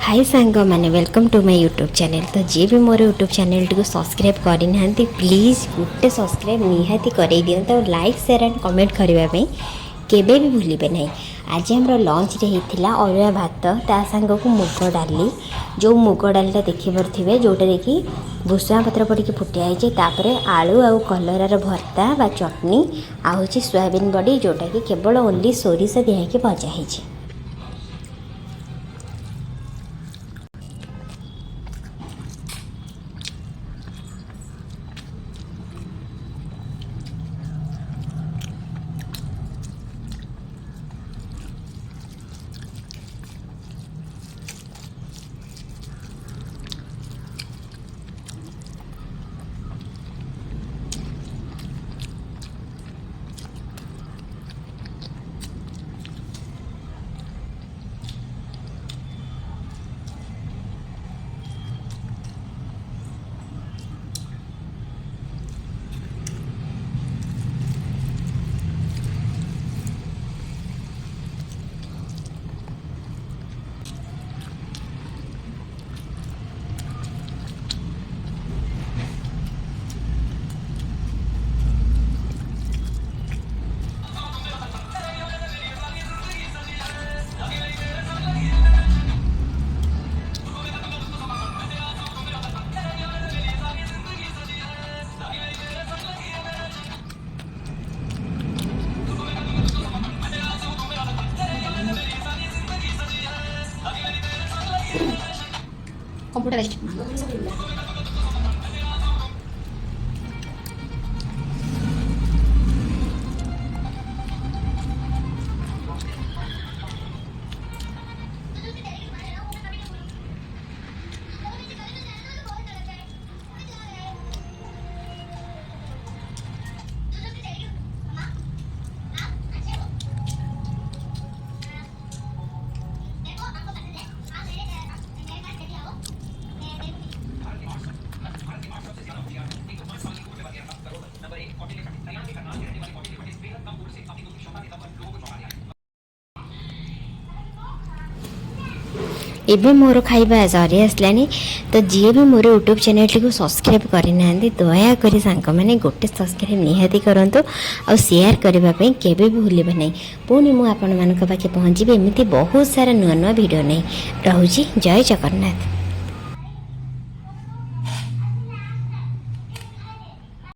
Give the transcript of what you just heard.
हाय सांग मैंने welcome to my YouTube channel. तो जी भी मोर यूट्यूब चैनल टी सब्सक्राइब करना प्लीज़ गोटे सब्सक्राइब निहाती कर दिखाँ और लाइक शेयर एंड कमेंट करने केबे भी भूलिबे नहीं। आज हमर लंच रे हिथिला अरुआ भात ता सांग को मुग डाली जो मुग डालीटा देखी पारे जोटा कि भुसुआ पत्र पड़ी फुटिया तापर आलू आउ कलरार भर्ता बा चटनी आउ सोयाबीन बड़ी जोटा कि केवल ओनली सोरिष दिखाई भजा है। कंप्यूटर एबे मोर खाइबा सरी आसलानी। तो जी भी मोर यूट्यूब चैनल टी सब्सक्राइब करना दयाकोरी सांग मैंने गोटे सब्सक्राइब निहाती करूँ और शेयर करने केबे भी भूलिबे नहीं। पुणी मुझे आपण मान पाखे पहुँची एमती बहुत सारा नुआ नुआ वीडियो नहीं। रहुची जय जगन्नाथ।